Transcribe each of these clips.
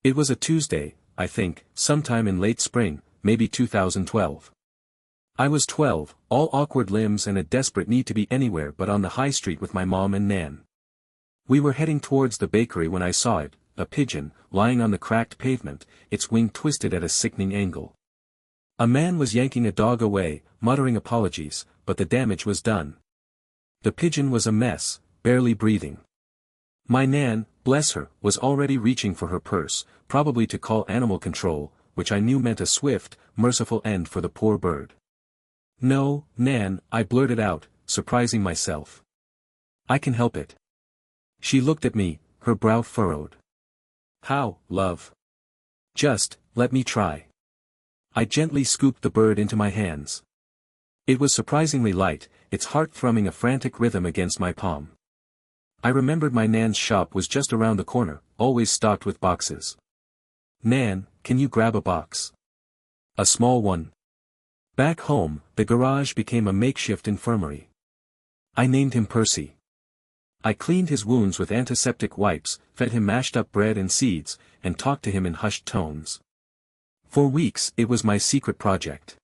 It was a Tuesday, I think, sometime in late spring, maybe 2012. I was 12, all awkward limbs and a desperate need to be anywhere but on the high street with my mom and Nan. We were heading towards the bakery when I saw it, a pigeon, lying on the cracked pavement, its wing twisted at a sickening angle. A man was yanking a dog away, muttering apologies, but the damage was done. The pigeon was a mess, barely breathing. My Nan, bless her, was already reaching for her purse, probably to call animal control, which I knew meant a swift, merciful end for the poor bird. "No, Nan," I blurted out, surprising myself. "I can help it." She looked at me, her brow furrowed. "How, love?" "Just, let me try." I gently scooped the bird into my hands. It was surprisingly light, its heart thrumming a frantic rhythm against my palm. I remembered my Nan's shop was just around the corner, always stocked with boxes. "Nan, can you grab a box?" "A small one." Back home, the garage became a makeshift infirmary. I named him Percy. I cleaned his wounds with antiseptic wipes, fed him mashed up bread and seeds, and talked to him in hushed tones. For weeks it was my secret project.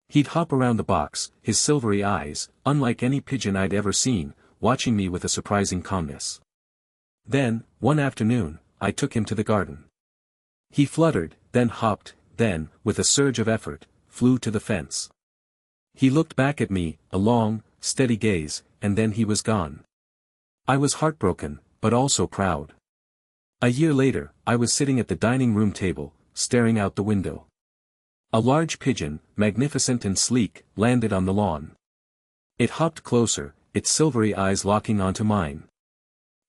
He'd hop around the box, his silvery eyes, unlike any pigeon I'd ever seen, watching me with a surprising calmness. Then, one afternoon, I took him to the garden. He fluttered, then hopped, then, with a surge of effort, flew to the fence. He looked back at me, a long, steady gaze, and then he was gone. I was heartbroken, but also proud. A year later, I was sitting at the dining room table, staring out the window. A large pigeon, magnificent and sleek, landed on the lawn. It hopped closer, its silvery eyes locking onto mine.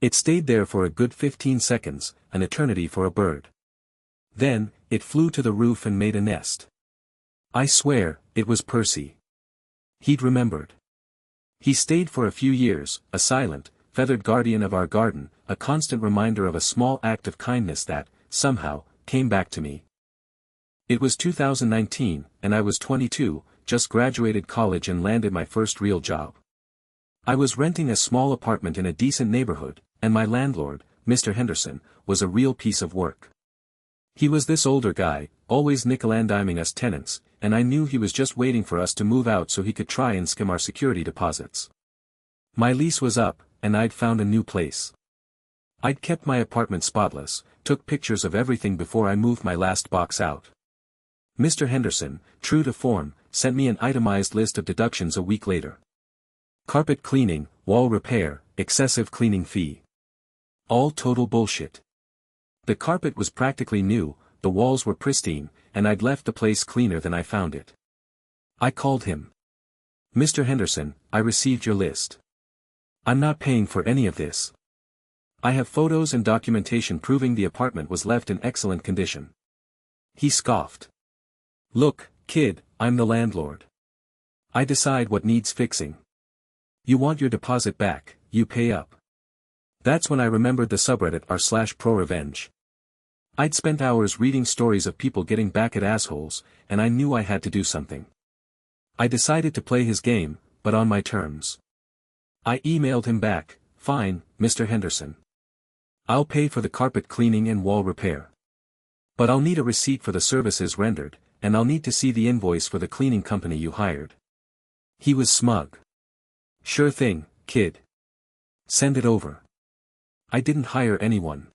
It stayed there for a good 15 seconds, an eternity for a bird. Then, it flew to the roof and made a nest. I swear, it was Percy. He'd remembered. He stayed for a few years, a silent, feathered guardian of our garden, a constant reminder of a small act of kindness that, somehow, came back to me. It was 2019, and I was 22, just graduated college and landed my first real job. I was renting a small apartment in a decent neighborhood, and my landlord, Mr. Henderson, was a real piece of work. He was this older guy, always nickel-and-diming us tenants, and I knew he was just waiting for us to move out so he could try and skim our security deposits. My lease was up, and I'd found a new place. I'd kept my apartment spotless, took pictures of everything before I moved my last box out. Mr. Henderson, true to form, sent me an itemized list of deductions a week later. Carpet cleaning, wall repair, excessive cleaning fee. All total bullshit. The carpet was practically new, the walls were pristine, and I'd left the place cleaner than I found it. I called him. "Mr. Henderson, I received your list. I'm not paying for any of this. I have photos and documentation proving the apartment was left in excellent condition." He scoffed. "Look, kid, I'm the landlord. I decide what needs fixing. You want your deposit back, you pay up." That's when I remembered the subreddit r/pro-revenge. I'd spent hours reading stories of people getting back at assholes, and I knew I had to do something. I decided to play his game, but on my terms. I emailed him back, "Fine, Mr. Henderson. I'll pay for the carpet cleaning and wall repair. But I'll need a receipt for the services rendered, and I'll need to see the invoice for the cleaning company you hired." He was smug. "Sure thing, kid. Send it over." I didn't hire anyone.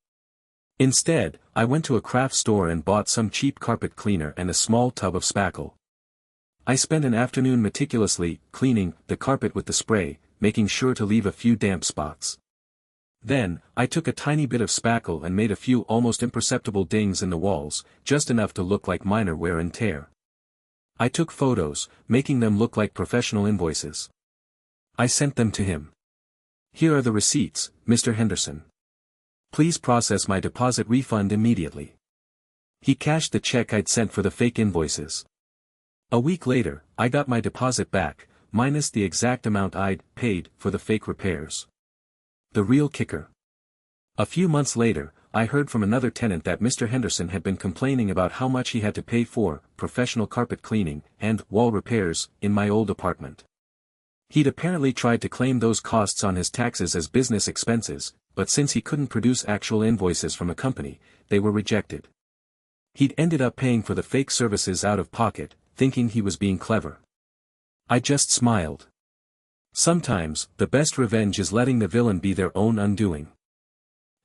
Instead, I went to a craft store and bought some cheap carpet cleaner and a small tub of spackle. I spent an afternoon meticulously cleaning the carpet with the spray, making sure to leave a few damp spots. Then, I took a tiny bit of spackle and made a few almost imperceptible dings in the walls, just enough to look like minor wear and tear. I took photos, making them look like professional invoices. I sent them to him. "Here are the receipts, Mr. Henderson. Please process my deposit refund immediately." He cashed the check I'd sent for the fake invoices. A week later, I got my deposit back, minus the exact amount I'd paid for the fake repairs. The real kicker. A few months later, I heard from another tenant that Mr. Henderson had been complaining about how much he had to pay for professional carpet cleaning and wall repairs in my old apartment. He'd apparently tried to claim those costs on his taxes as business expenses, but since he couldn't produce actual invoices from a company, they were rejected. He'd ended up paying for the fake services out of pocket, thinking he was being clever. I just smiled. Sometimes, the best revenge is letting the villain be their own undoing.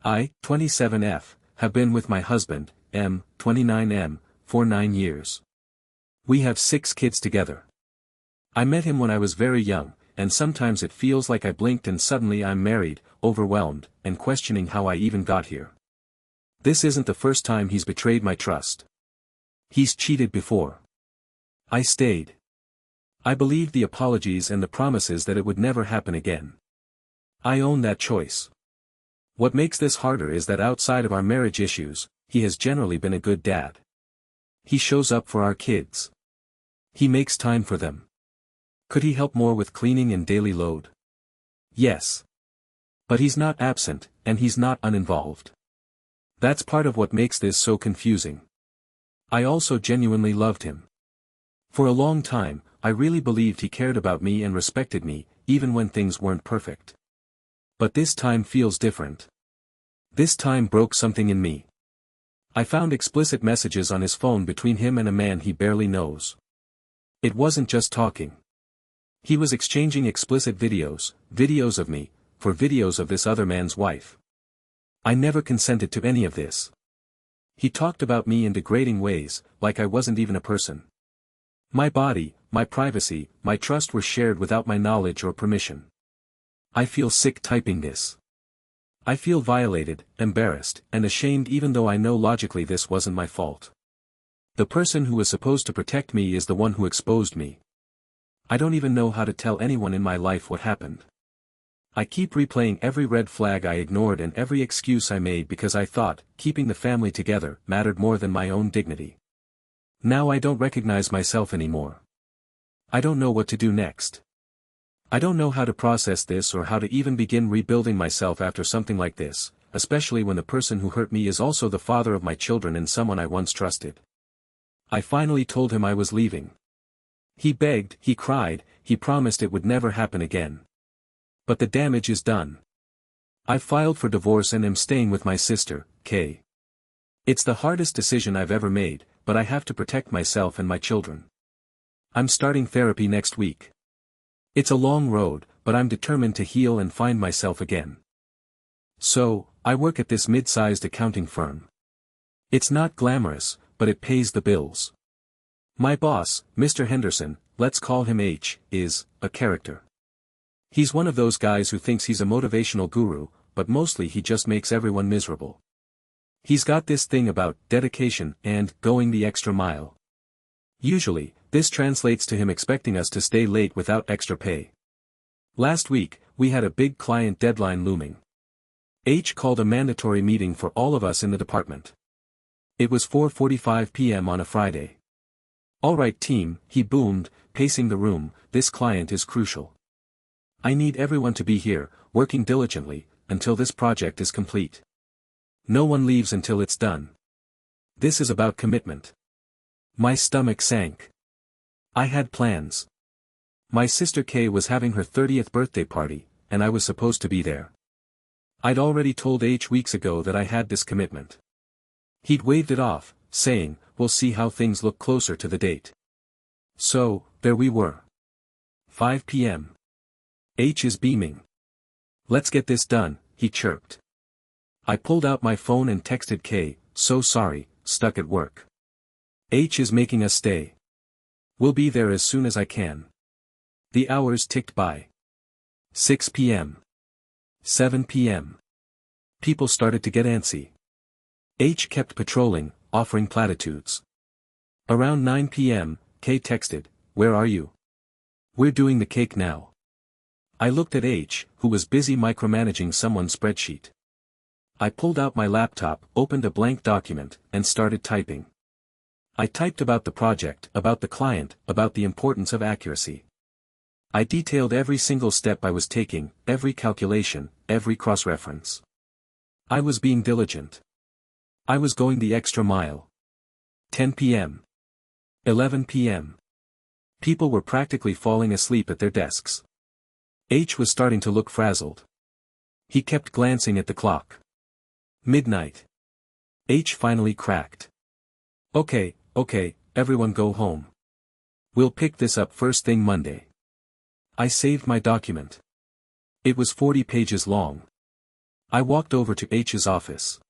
I, 27F, have been with my husband, M, 29M, for 9 years. We have 6 kids together. I met him when I was very young, and sometimes it feels like I blinked and suddenly I'm married, overwhelmed, and questioning how I even got here. This isn't the first time he's betrayed my trust. He's cheated before. I stayed. I believed the apologies and the promises that it would never happen again. I own that choice. What makes this harder is that outside of our marriage issues, he has generally been a good dad. He shows up for our kids. He makes time for them. Could he help more with cleaning and daily load? Yes. But he's not absent, and he's not uninvolved. That's part of what makes this so confusing. I also genuinely loved him. For a long time, I really believed he cared about me and respected me, even when things weren't perfect. But this time feels different. This time broke something in me. I found explicit messages on his phone between him and a man he barely knows. It wasn't just talking. He was exchanging explicit videos of me, for videos of this other man's wife. I never consented to any of this. He talked about me in degrading ways, like I wasn't even a person. My body, my privacy, my trust were shared without my knowledge or permission. I feel sick typing this. I feel violated, embarrassed, and ashamed even though I know logically this wasn't my fault. The person who was supposed to protect me is the one who exposed me. I don't even know how to tell anyone in my life what happened. I keep replaying every red flag I ignored and every excuse I made because I thought, keeping the family together, mattered more than my own dignity. Now I don't recognize myself anymore. I don't know what to do next. I don't know how to process this or how to even begin rebuilding myself after something like this, especially when the person who hurt me is also the father of my children and someone I once trusted. I finally told him I was leaving. He begged, he cried, he promised it would never happen again. But the damage is done. I've filed for divorce and am staying with my sister, Kay. It's the hardest decision I've ever made, but I have to protect myself and my children. I'm starting therapy next week. It's a long road, but I'm determined to heal and find myself again. So, I work at this mid-sized accounting firm. It's not glamorous, but it pays the bills. My boss, Mr. Henderson, let's call him H, is a character. He's one of those guys who thinks he's a motivational guru, but mostly he just makes everyone miserable. He's got this thing about dedication and going the extra mile. Usually, this translates to him expecting us to stay late without extra pay. Last week, we had a big client deadline looming. H called a mandatory meeting for all of us in the department. It was 4:45 p.m. on a Friday. "All right team," he boomed, pacing the room, "this client is crucial. I need everyone to be here, working diligently, until this project is complete. No one leaves until it's done. This is about commitment." My stomach sank. I had plans. My sister Kay was having her 30th birthday party, and I was supposed to be there. I'd already told H weeks ago that I had this commitment. He'd waved it off, saying, "We'll see how things look closer to the date." So, there we were. 5 p.m. H is beaming. "Let's get this done," he chirped. I pulled out my phone and texted Kay, "So sorry, stuck at work. H is making us stay. We'll be there as soon as I can." The hours ticked by. 6 p.m. 7 p.m. People started to get antsy. H kept patrolling, offering platitudes. Around 9 p.m., Kay texted, "Where are you? We're doing the cake now." I looked at H, who was busy micromanaging someone's spreadsheet. I pulled out my laptop, opened a blank document, and started typing. I typed about the project, about the client, about the importance of accuracy. I detailed every single step I was taking, every calculation, every cross-reference. I was being diligent. I was going the extra mile. 10 p.m. 11 p.m. People were practically falling asleep at their desks. H was starting to look frazzled. He kept glancing at the clock. Midnight. H finally cracked. Okay, everyone go home. We'll pick this up first thing Monday. I saved my document. It was 40 pages long. I walked over to H's office.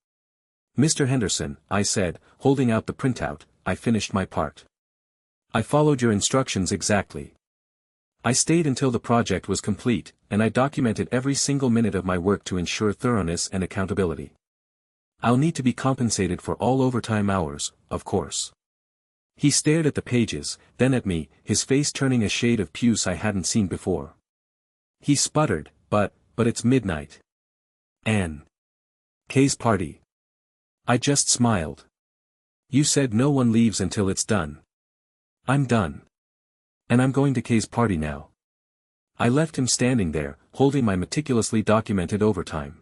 Mr. Henderson, I said, holding out the printout, I finished my part. I followed your instructions exactly. I stayed until the project was complete, and I documented every single minute of my work to ensure thoroughness and accountability. I'll need to be compensated for all overtime hours, of course. He stared at the pages, then at me, his face turning a shade of puce I hadn't seen before. He sputtered, but it's midnight. Anne. Kay's party. I just smiled. You said no one leaves until it's done. I'm done. And I'm going to Kay's party now. I left him standing there, holding my meticulously documented overtime.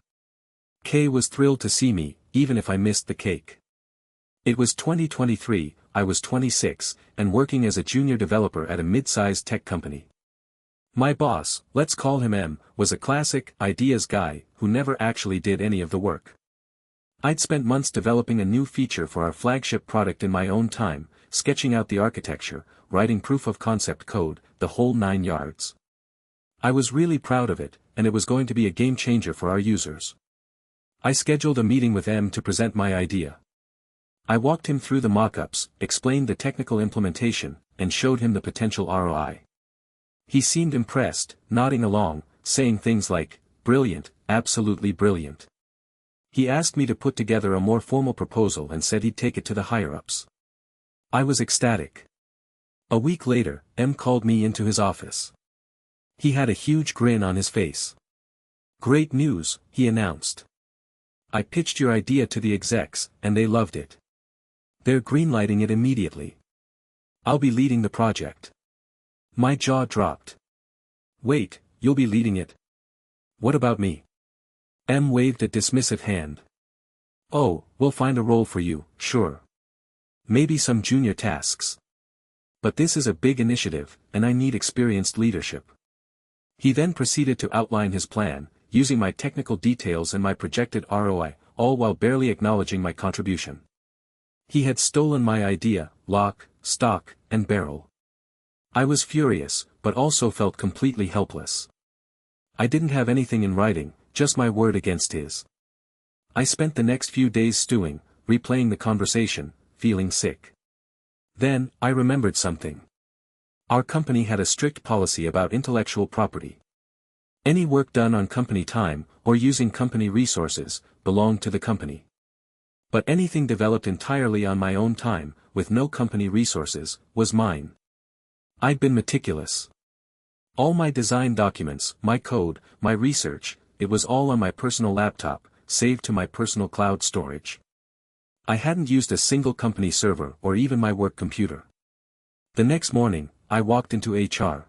Kay was thrilled to see me, even if I missed the cake. It was 2023, I was 26, and working as a junior developer at a mid-sized tech company. My boss, let's call him M, was a classic, ideas guy, who never actually did any of the work. I'd spent months developing a new feature for our flagship product in my own time, sketching out the architecture, writing proof-of-concept code, the whole 9 yards. I was really proud of it, and it was going to be a game-changer for our users. I scheduled a meeting with M to present my idea. I walked him through the mock-ups, explained the technical implementation, and showed him the potential ROI. He seemed impressed, nodding along, saying things like, brilliant, absolutely brilliant. He asked me to put together a more formal proposal and said he'd take it to the higher-ups. I was ecstatic. A week later, M called me into his office. He had a huge grin on his face. Great news, he announced. I pitched your idea to the execs, and they loved it. They're greenlighting it immediately. I'll be leading the project. My jaw dropped. Wait, you'll be leading it? What about me? M waved a dismissive hand. Oh, we'll find a role for you, sure. Maybe some junior tasks. But this is a big initiative, and I need experienced leadership. He then proceeded to outline his plan, using my technical details and my projected ROI, all while barely acknowledging my contribution. He had stolen my idea, lock, stock, and barrel. I was furious, but also felt completely helpless. I didn't have anything in writing, just my word against his. I spent the next few days stewing, replaying the conversation, feeling sick. Then, I remembered something. Our company had a strict policy about intellectual property. Any work done on company time, or using company resources, belonged to the company. But anything developed entirely on my own time, with no company resources, was mine. I'd been meticulous. All my design documents, my code, my research, it was all on my personal laptop, saved to my personal cloud storage. I hadn't used a single company server or even my work computer. The next morning, I walked into HR.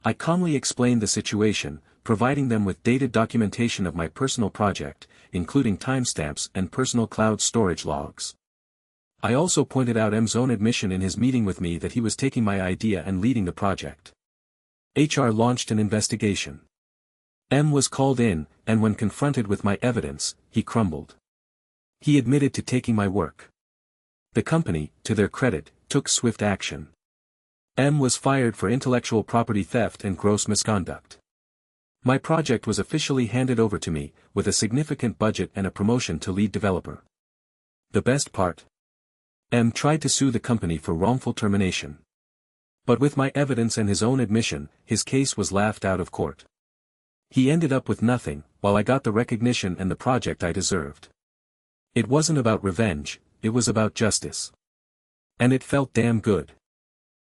I calmly explained the situation, providing them with dated documentation of my personal project, including timestamps and personal cloud storage logs. I also pointed out M's own admission in his meeting with me that he was taking my idea and leading the project. HR launched an investigation. M was called in, and when confronted with my evidence, he crumbled. He admitted to taking my work. The company, to their credit, took swift action. M was fired for intellectual property theft and gross misconduct. My project was officially handed over to me, with a significant budget and a promotion to lead developer. The best part? M tried to sue the company for wrongful termination. But with my evidence and his own admission, his case was laughed out of court. He ended up with nothing, while I got the recognition and the project I deserved. It wasn't about revenge, it was about justice. And it felt damn good.